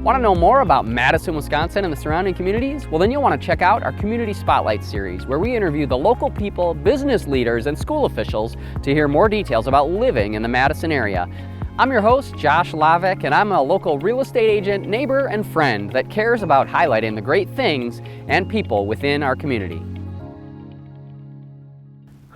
Want to know more about Madison, Wisconsin and the surrounding communities? Well, then you'll want to check out our Community Spotlight series, where we interview the local people, business leaders, and school officials to hear more details about living in the Madison area. I'm your host, Josh Lavik, and I'm a local real estate agent, neighbor, and friend that cares about highlighting the great things and people within our community.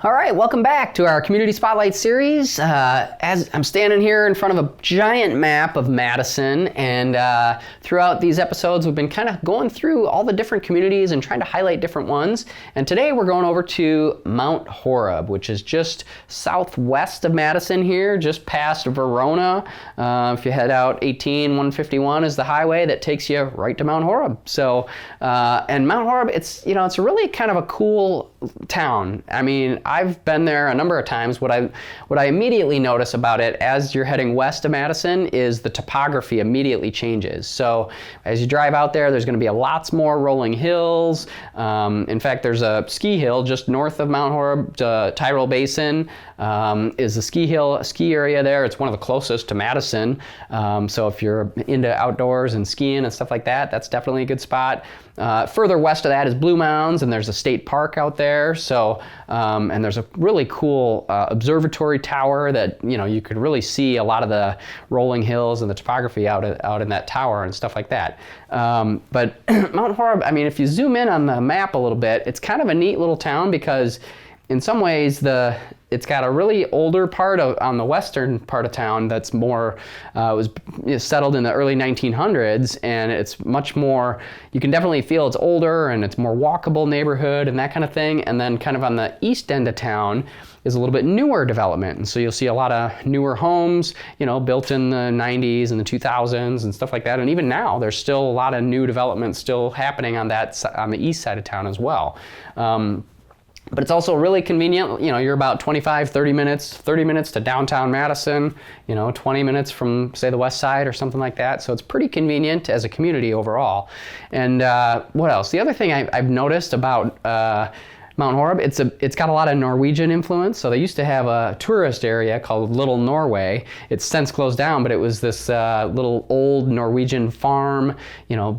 All right, welcome back to our Community Spotlight series. As I'm standing here in front of a giant map of Madison, and throughout these episodes we've been kind of going through all the different communities and trying to highlight different ones. And today we're going over to Mount Horeb, which is just southwest of Madison here, just past Verona. If you head out 151 is the highway that takes you right to Mount Horeb. So, and Mount Horeb, it's really kind of a cool town. I mean, I've been there a number of times. What I immediately notice about it as you're heading west of Madison is the topography immediately changes. So as you drive out there, there's going to be lots more rolling hills. In fact, there's a ski hill just north of Mount Horeb. Tyrol Basin is the ski area there. It's one of the closest to Madison. So if you're into outdoors and skiing and stuff like that, that's definitely a good spot. Further west of that is Blue Mounds, and there's a state park out there. So, and there's a really cool observatory tower that you could really see a lot of the rolling hills and the topography out in that tower and stuff like that. But Mount Horeb, I mean, if you zoom in on the map a little bit, it's kind of a neat little town because in some ways it's got a really older part on the western part of town that's more was settled in the early 1900s, and it's much more, you can definitely feel it's older and it's more walkable neighborhood and that kind of thing. And then kind of on the east end of town is a little bit newer development, and so you'll see a lot of newer homes built in the 90s and the 2000s and stuff like that. And even now there's still a lot of new development still happening on the east side of town as well. But it's also really convenient. You're about 30 minutes to downtown Madison, 20 minutes from, say, the west side or something like that. So it's pretty convenient as a community overall. And what else? The other thing I've noticed about Mount Horeb, it's got a lot of Norwegian influence. So they used to have a tourist area called Little Norway. It's since closed down, but it was this little old Norwegian farm,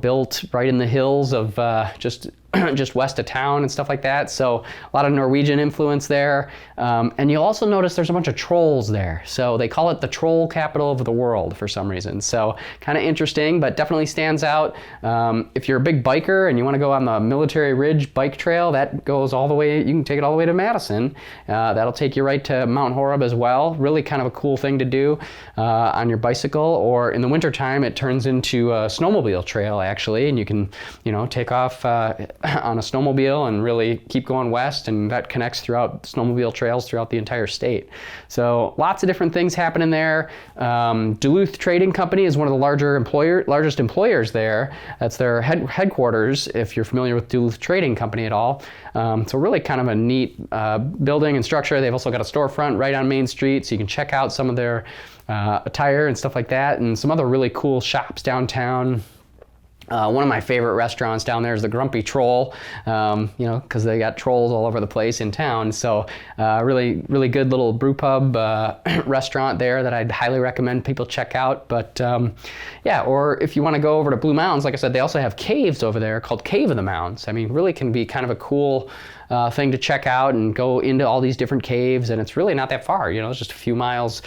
built right in the hills of just west of town and stuff like that. So a lot of Norwegian influence there. And you'll also notice there's a bunch of trolls there. So they call it the troll capital of the world for some reason. So kind of interesting, but definitely stands out. If you're a big biker and you want to go on the Military Ridge bike trail, that goes all the way, you can take it all the way to Madison. That'll take you right to Mount Horeb as well. Really kind of a cool thing to do on your bicycle, or in the wintertime it turns into a snowmobile trail actually, and you can take off on a snowmobile and really keep going west, and that connects throughout snowmobile trails throughout the entire state. So lots of different things happening there. Duluth Trading Company is one of the largest employers there. That's their headquarters, if you're familiar with Duluth Trading Company at all. So really kind of a neat building and structure. They've also got a storefront right on Main Street, so you can check out some of their attire and stuff like that, and some other really cool shops downtown. One of my favorite restaurants down there is the Grumpy Troll, because they got trolls all over the place in town. So really, really good little brew pub restaurant there that I'd highly recommend people check out. But or if you want to go over to Blue Mounds, like I said, they also have caves over there called Cave of the Mounds. I mean, really can be kind of a cool thing to check out and go into all these different caves, and it's really not that far. It's just a few miles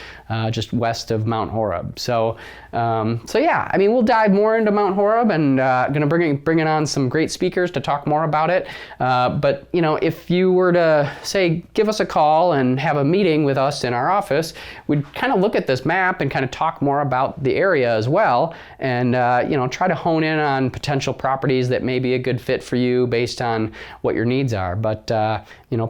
just west of Mount Horeb. So yeah, I mean, we'll dive more into Mount Horeb, and going to bring on some great speakers to talk more about it. But if you were to say give us a call and have a meeting with us in our office, we'd kind of look at this map and kind of talk more about the area as well, and try to hone in on potential properties that may be a good fit for you based on what your needs are. But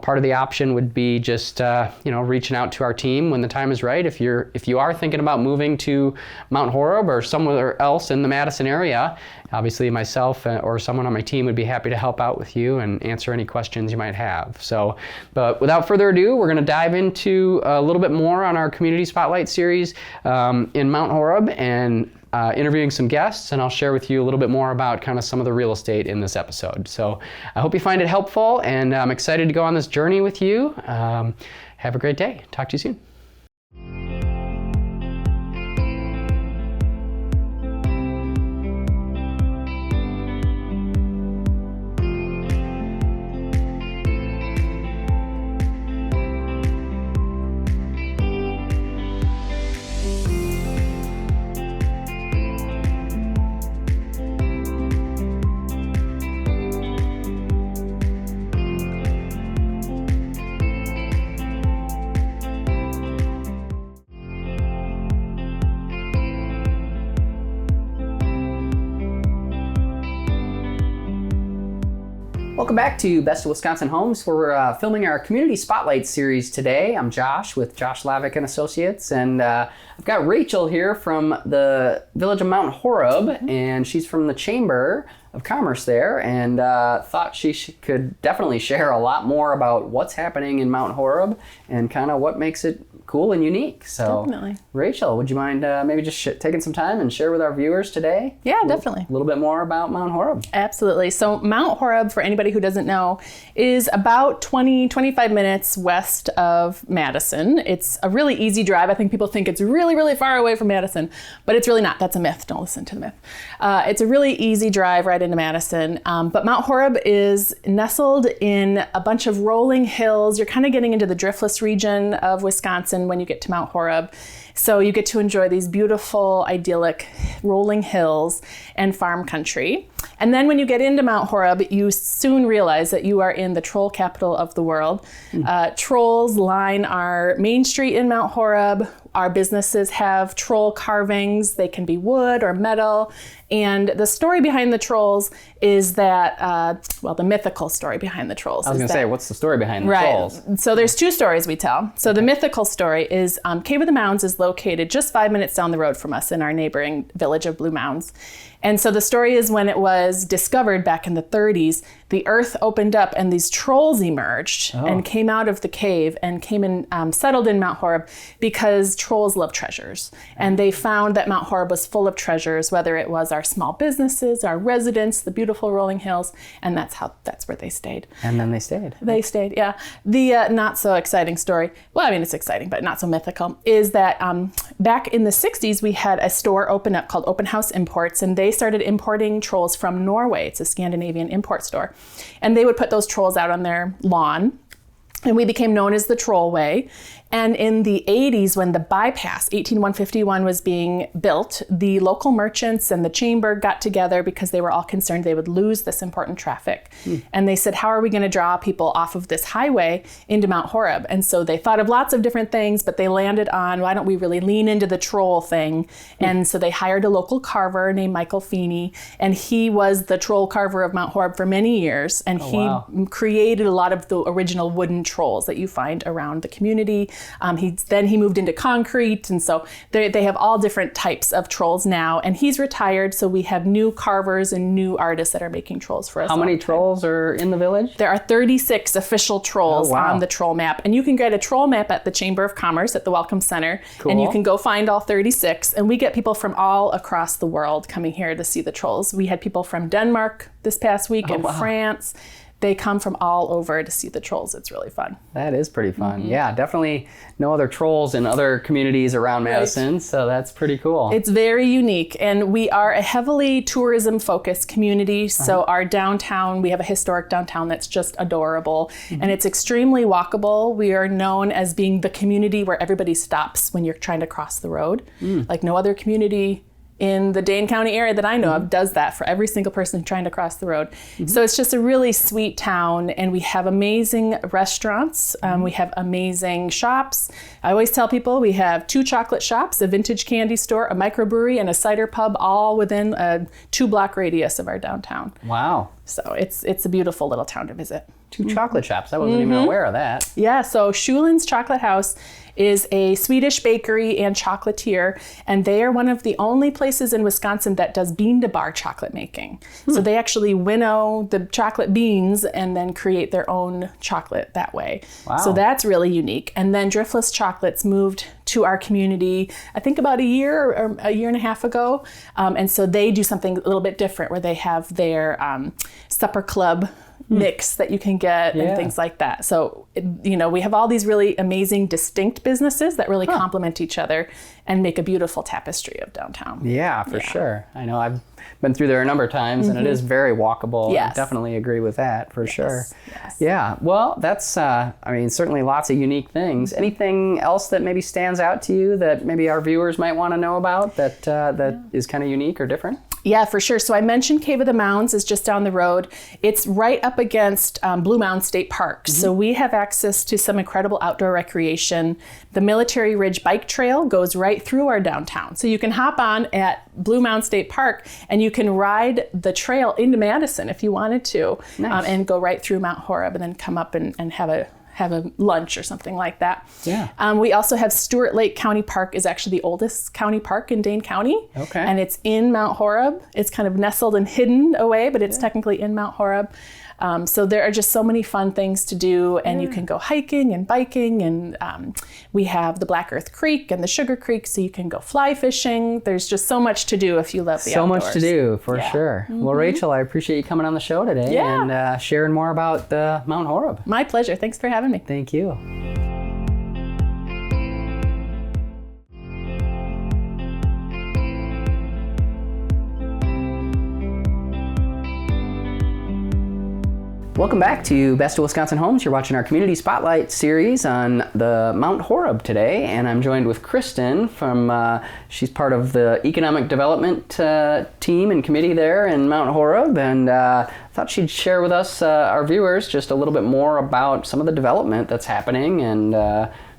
part of the option would be just reaching out to our team when the time is right. If you are thinking about moving to Mount Horeb or somewhere else in the Madison area, obviously myself or someone on my team would be happy to help out with you and answer any questions you might have. So, but without further ado, we're going to dive into a little bit more on our Community Spotlight series in Mount Horeb, and interviewing some guests, and I'll share with you a little bit more about kind of some of the real estate in this episode. So I hope you find it helpful, and I'm excited to go on this journey with you. Have a great day. Talk to you soon. Welcome back to Best of Wisconsin Homes. We're filming our Community Spotlight series today. I'm Josh with Josh Lavick and Associates, and I've got Rachel here from the village of Mount Horeb, and she's from the Chamber of Commerce there, and thought she could definitely share a lot more about what's happening in Mount Horeb and kind of what makes it cool and unique. So, definitely. Rachel, would you mind maybe just taking some time and share with our viewers today? Yeah, definitely. A little bit more about Mount Horeb. Absolutely. So Mount Horeb, for anybody who doesn't know, is about 25 minutes west of Madison. It's a really easy drive. I think people think it's really, really far away from Madison, but it's really not. That's a myth. Don't listen to the myth. It's a really easy drive right into Madison. But Mount Horeb is nestled in a bunch of rolling hills. You're kind of getting into the driftless region of Wisconsin when you get to Mount Horeb. So you get to enjoy these beautiful, idyllic rolling hills and farm country. And then when you get into Mount Horeb, you soon realize that you are in the troll capital of the world. Trolls line our main street in Mount Horeb. Our businesses have troll carvings. They can be wood or metal. And the story behind the trolls is that, the mythical story behind the trolls. I was going to say, what's the story behind the trolls? So there's two stories we tell. So the mythical story is Cave of the Mounds is located just 5 minutes down the road from us in our neighboring village of Blue Mounds. And so the story is when it was discovered back in the 30s, the earth opened up and these trolls emerged and came out of the cave and came and settled in Mount Horeb because trolls love treasures. And they found that Mount Horeb was full of treasures, whether it was our small businesses, our residents, the beautiful rolling hills, and that's where they stayed. And then they stayed. They stayed, yeah. The not so exciting story, well, I mean, it's exciting, but not so mythical, is that back in the 60s, we had a store open up called Open House Imports, and they started importing trolls from Norway. It's a Scandinavian import store. And they would put those trolls out on their lawn. And we became known as the Trollway. And in the 80s, when the bypass, 18151, was being built, the local merchants and the chamber got together because they were all concerned they would lose this important traffic. And they said, how are we going to draw people off of this highway into Mount Horeb? And so they thought of lots of different things, but they landed on, why don't we really lean into the troll thing? And so they hired a local carver named Michael Feeney, and he was the troll carver of Mount Horeb for many years. And he created a lot of the original wooden trolls that you find around the community. He moved into concrete, and so they have all different types of trolls now. And he's retired, so we have new carvers and new artists that are making trolls for us. How many trolls are in the village? There are 36 official trolls on the troll map, and you can get a troll map at the Chamber of Commerce at the Welcome Center, and you can go find all 36. And we get people from all across the world coming here to see the trolls. We had people from Denmark this past week and France. They come from all over to see the trolls. It's really fun. That is pretty fun. Yeah, definitely no other trolls in other communities around Madison, so that's pretty cool. It's very unique, and we are a heavily tourism-focused community, so our downtown, we have a historic downtown that's just adorable, and it's extremely walkable. We are known as being the community where everybody stops when you're trying to cross the road. Like no other community in the Dane County area that I know of does that for every single person trying to cross the road. So it's just a really sweet town, and we have amazing restaurants. We have amazing shops. I always tell people we have 2 chocolate shops, a vintage candy store, a microbrewery, and a cider pub, all within a 2-block radius of our downtown. Wow. So it's a beautiful little town to visit. 2 chocolate shops. I wasn't even aware of that. Yeah, so Schulen's Chocolate House is a Swedish bakery and chocolatier, and they are one of the only places in Wisconsin that does bean-to-bar chocolate making. So they actually winnow the chocolate beans and then create their own chocolate that way. Wow. So that's really unique. And then Driftless Chocolates moved to our community, I think about a year or a year and a half ago. And so they do something a little bit different where they have their supper club mix that you can get and things like that. So, we have all these really amazing, distinct businesses that really complement each other and make a beautiful tapestry of downtown. Yeah, for sure. I know I've been through there a number of times, and it is very walkable. Yes. I definitely agree with that, for sure. Yes. Yeah, well, that's, certainly lots of unique things. Anything else that maybe stands out to you that maybe our viewers might want to know about that is kind of unique or different? Yeah, for sure. So I mentioned Cave of the Mounds is just down the road. It's right up against Blue Mound State Park. So we have access to some incredible outdoor recreation. The Military Ridge Bike Trail goes right through our downtown. So you can hop on at Blue Mound State Park and you can ride the trail into Madison if you wanted to. Nice. And go right through Mount Horeb and then come up and have a lunch or something like that. Yeah. We also have Stewart Lake County Park is actually the oldest county park in Dane County. Okay. And it's in Mount Horeb. It's kind of nestled and hidden away, but it's technically in Mount Horeb. So there are just so many fun things to do, and you can go hiking and biking, and we have the Black Earth Creek and the Sugar Creek, so you can go fly fishing. There's just so much to do if you love the outdoors. So much to do, for sure. Well, Rachel, I appreciate you coming on the show today and sharing more about Mount Horeb. My pleasure. Thanks for having me. Thank you. Welcome back to Best of Wisconsin Homes. You're watching our Community Spotlight series on the Mount Horeb today, and I'm joined with Kristen from, she's part of the Economic Development team and committee there in Mount Horeb, and thought she'd share with us, our viewers, just a little bit more about some of the development that's happening and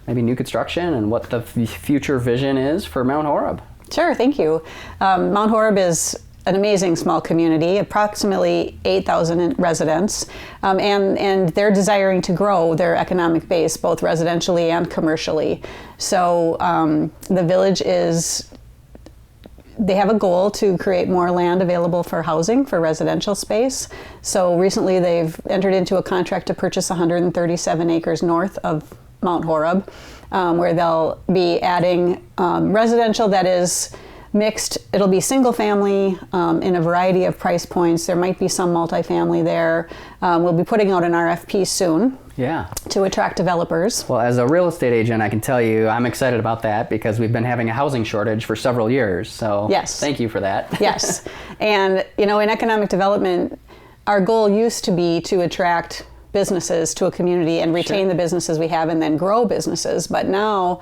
maybe new construction and what the future vision is for Mount Horeb. Sure, thank you. Mount Horeb is an amazing small community, approximately 8,000 residents, and they're desiring to grow their economic base, both residentially and commercially. So the village they have a goal to create more land available for housing, for residential space. So recently they've entered into a contract to purchase 137 acres north of Mount Horeb, where they'll be adding residential that is mixed. It'll be single family in a variety of price points. There might be some multifamily there. We'll be putting out an RFP soon to attract developers. Well, as a real estate agent, I can tell you I'm excited about that because we've been having a housing shortage for several years. So thank you for that. Yes. And, in economic development, our goal used to be to attract businesses to a community and retain the businesses we have and then grow businesses. But now,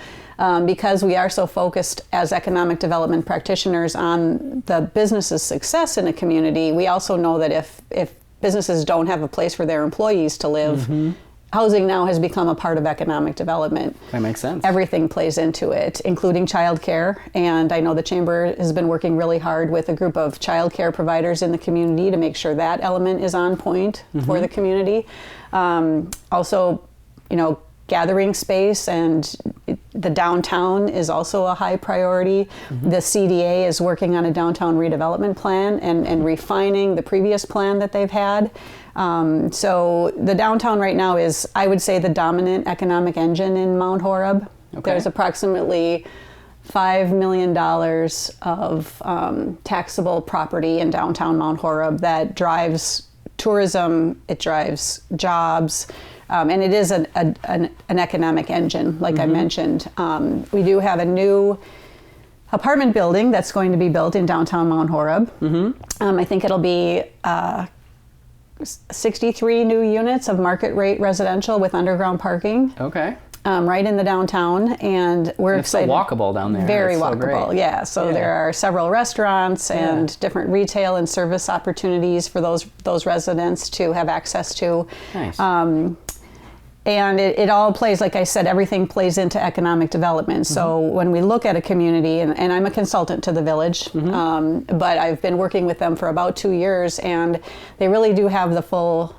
because we are so focused as economic development practitioners on the business's success in a community, we also know that if businesses don't have a place for their employees to live, housing now has become a part of economic development. That makes sense. Everything plays into it, including childcare. And I know the Chamber has been working really hard with a group of childcare providers in the community to make sure that element is on point for the community. Also, gathering space and the downtown is also a high priority. The CDA is working on a downtown redevelopment plan and refining the previous plan that they've had. So the downtown right now is, I would say, the dominant economic engine in Mount Horeb. Okay. There's approximately $5 million of taxable property in downtown Mount Horeb that drives tourism, it drives jobs, and it is an economic engine, like I mentioned. We do have a new apartment building that's going to be built in downtown Mount Horeb. I think it'll be 63 new units of market rate residential with underground parking. Okay. Right in the downtown, and we're excited. It's so walkable down there. Very That's walkable, so there are several restaurants and different retail and service opportunities for those residents to have access to. Nice. And it all plays, like I said, everything plays into economic development. So when we look at a community, and I'm a consultant to the village, but I've been working with them for about 2 years, and they really do have the full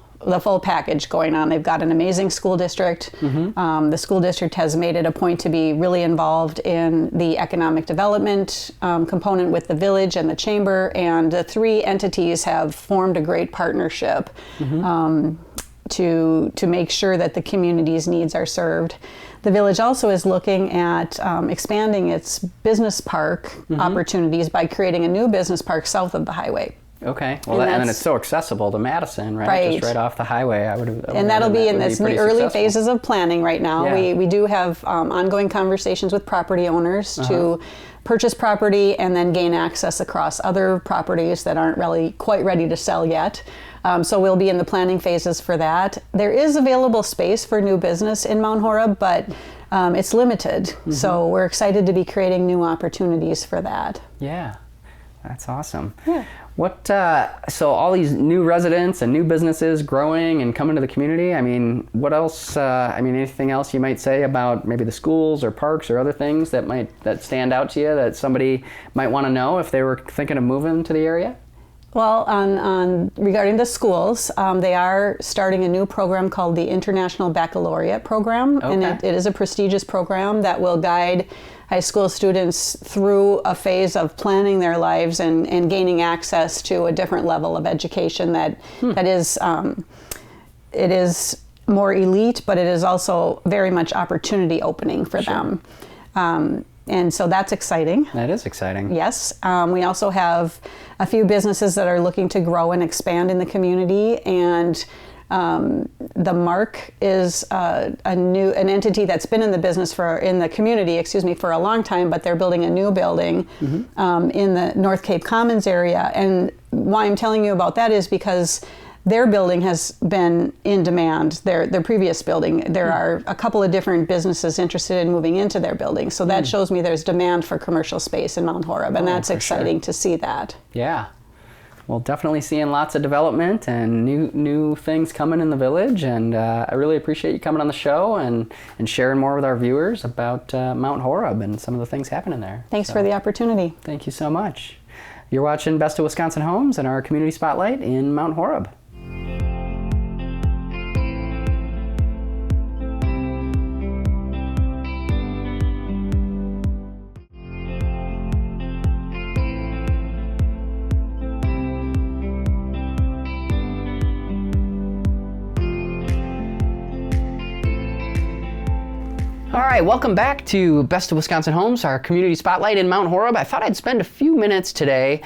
package going on. They've got an amazing school district. The school district has made it a point to be really involved in the economic development component with the village and the chamber, and the three entities have formed a great partnership to make sure that the community's needs are served. The village also is looking at expanding its business park opportunities by creating a new business park south of the highway. Okay. Well, and then it's so accessible to Madison, right? Right. Just right off the highway. And that'll be in this early phases of planning right now. Yeah. We do have ongoing conversations with property owners to purchase property and then gain access across other properties that aren't really quite ready to sell yet. So we'll be in the planning phases for that. There is available space for new business in Mount Horeb, but it's limited. So we're excited to be creating new opportunities for that. Yeah. That's awesome. Yeah. What, so all these new residents and new businesses growing and coming to the community, I mean, what else, anything else you might say about maybe the schools or parks or other things that stand out to you that somebody might want to know if they were thinking of moving to the area? Well, on regarding the schools, they are starting a new program called the International Baccalaureate Program, Okay. and it is a prestigious program that will guide high school students through a phase of planning their lives and gaining access to a different level of education that is it is more elite, but it is also very much opportunity opening for them. And so that's exciting. That is exciting. Yes. We also have a few businesses that are looking to grow and expand in the community, and the Mark is an entity that's been in the community for a long time, but they're building a new building in the North Cape Commons area. And why I'm telling you about that is because their building has been in demand. Their previous building, there are a couple of different businesses interested in moving into their building. So that shows me there's demand for commercial space in Mount Horeb, and that's exciting to see that. Yeah. Well, definitely seeing lots of development and new things coming in the village, and I really appreciate you coming on the show and sharing more with our viewers about Mount Horeb and some of the things happening there. Thanks for the opportunity. Thank you so much. You're watching Best of Wisconsin Homes and our Community Spotlight in Mount Horeb. All right, welcome back to Best of Wisconsin Homes, our community spotlight in Mount Horeb. I thought I'd spend a few minutes today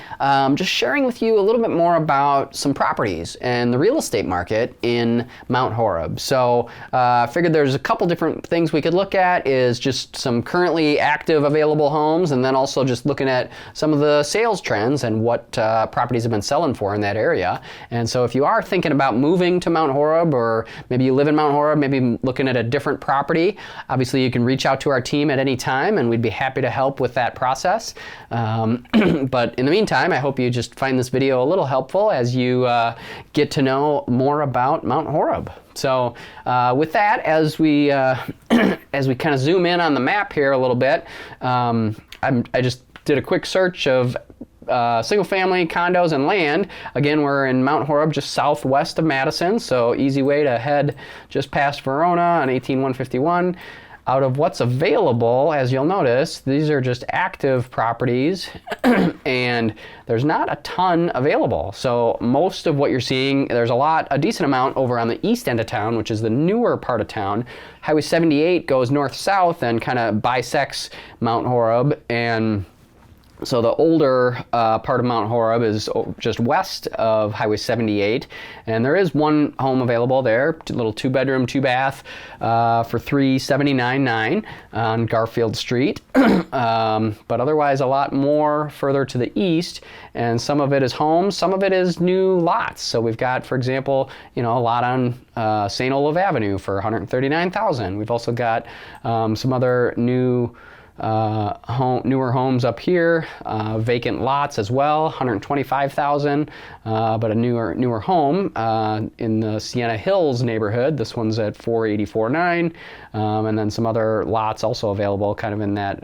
just sharing with you a little bit more about some properties and the real estate market in Mount Horeb. So I figured there's a couple different things we could look at, is just some currently active available homes, and then also just looking at some of the sales trends and what properties have been selling for in that area. And so if you are thinking about moving to Mount Horeb, or maybe you live in Mount Horeb, maybe looking at a different property, obviously you can reach out to our team at any time, and we'd be happy to help with that process. But in the meantime, I hope you just find this video a little helpful as you get to know more about Mount Horeb. So with that, as we as we kind of zoom in on the map here a little bit, I just did a quick search of single-family condos and land. Again, we're in Mount Horeb, just southwest of Madison, so easy way to head just past Verona on 18151. Out of what's available, as you'll notice, these are just active properties and there's not a ton available. So most of what you're seeing, there's a decent amount over on the east end of town, which is the newer part of town. Highway 78 goes north-south and kind of bisects Mount Horeb, and so the older part of Mount Horeb is just west of Highway 78, and there is one home available there, a little 2-bedroom, 2-bath for $379,900 on Garfield Street. But otherwise a lot more further to the east, and some of it is homes, some of it is new lots. So we've got, for example, a lot on St. Olaf Avenue for $139,000. We've also got some other newer homes up here, vacant lots as well, $125,000, but a newer home in the Sienna Hills neighborhood. This one's at $484,900, and then some other lots also available, kind of in that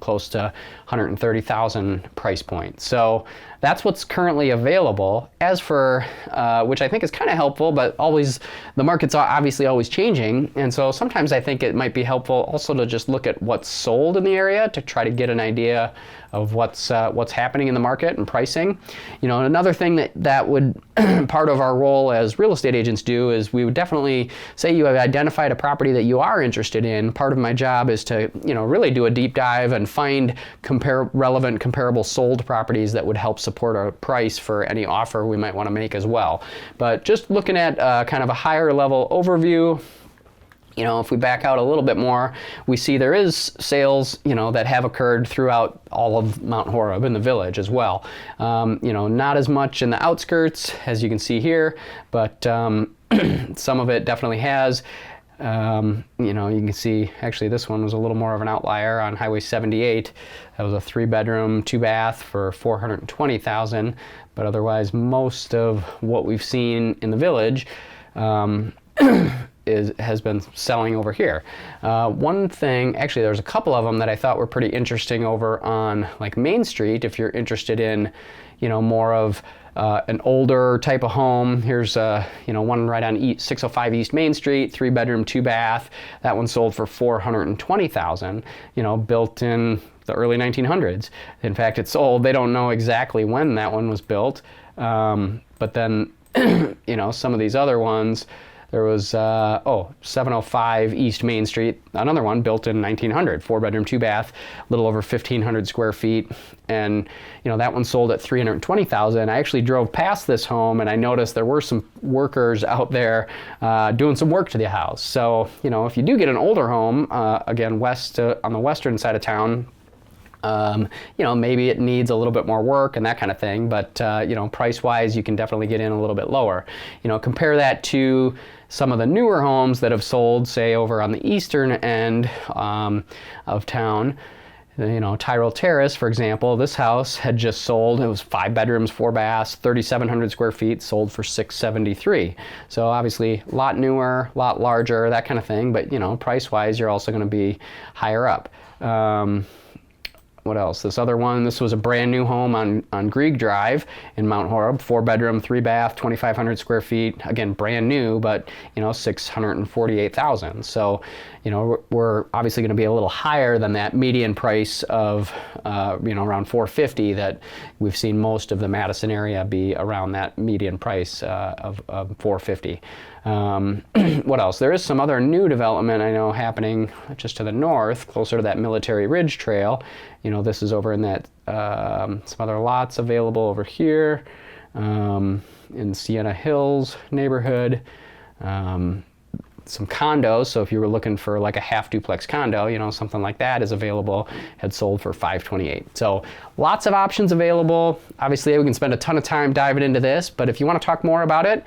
close to $130,000 price point. So that's what's currently available. As for, which I think is kind of helpful, but always, the market's obviously always changing, and so sometimes I think it might be helpful also to just look at what's sold in the area to try to get an idea of what's happening in the market and pricing. Another thing that would part of our role as real estate agents do is we would definitely say you have identified a property that you are interested in. Part of my job is to really do a deep dive and find relevant comparable sold properties that would help support our price for any offer we might want to make as well. But just looking at kind of a higher level overview, if we back out a little bit more, we see there is sales, that have occurred throughout all of Mount Horeb in the village as well. Not as much in the outskirts, as you can see here, but some of it definitely has. You know, you can see actually this one was a little more of an outlier on Highway 78. That was a 3-bedroom, 2-bath for $420,000. But otherwise, most of what we've seen in the village has been selling over here. One thing, actually, there's a couple of them that I thought were pretty interesting over on like Main Street. If you're interested in, you know, more of an older type of home. Here's you know, one right on 605 East Main Street, 3-bedroom, 2-bath. That one sold for $420,000. You know, built in the early 1900s. In fact, it sold. They don't know exactly when that one was built. But then, you know, some of these other ones. There was 705 East Main Street, another one built in 1900, 4-bedroom, 2-bath, a little over 1,500 square feet, and you know, that one sold at $320,000. I actually drove past this home and I noticed there were some workers out there doing some work to the house. So you know, if you do get an older home, again on the western side of town. You know, maybe it needs a little bit more work and that kind of thing, but you know, price-wise, you can definitely get in a little bit lower. You know, compare that to some of the newer homes that have sold, say, over on the eastern end of town. You know, Tyrell Terrace, for example, this house had just sold. It was 5 bedrooms, 4 baths, 3,700 square feet, sold for $673. So obviously, a lot newer, a lot larger, that kind of thing. But you know, price-wise, you're also going to be higher up. What else? This other one, this was a brand new home on Grieg Drive in Mount Horeb, 4-bedroom, 3-bath, 2,500 square feet. Again, brand new, but you know, $648,000. So, you know, we're obviously going to be a little higher than that median price of, you know, around $450 that we've seen most of the Madison area be around that median price of $450. What else? There is some other new development I know happening just to the north, closer to that Military Ridge Trail. You know, this is over in that, some other lots available over here in Sienna Hills neighborhood. Some condos, so if you were looking for like a half duplex condo, you know, something like that is available, had sold for $528. So lots of options available. Obviously, we can spend a ton of time diving into this, but if you want to talk more about it,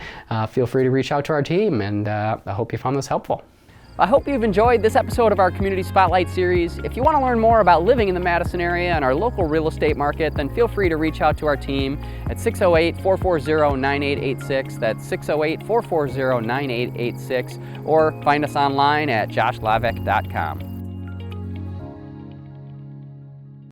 feel free to reach out to our team, and I hope you found this helpful. I hope you've enjoyed this episode of our Community Spotlight series. If you want to learn more about living in the Madison area and our local real estate market, then feel free to reach out to our team at 608-440-9886. That's 608-440-9886, or find us online at joshlavick.com.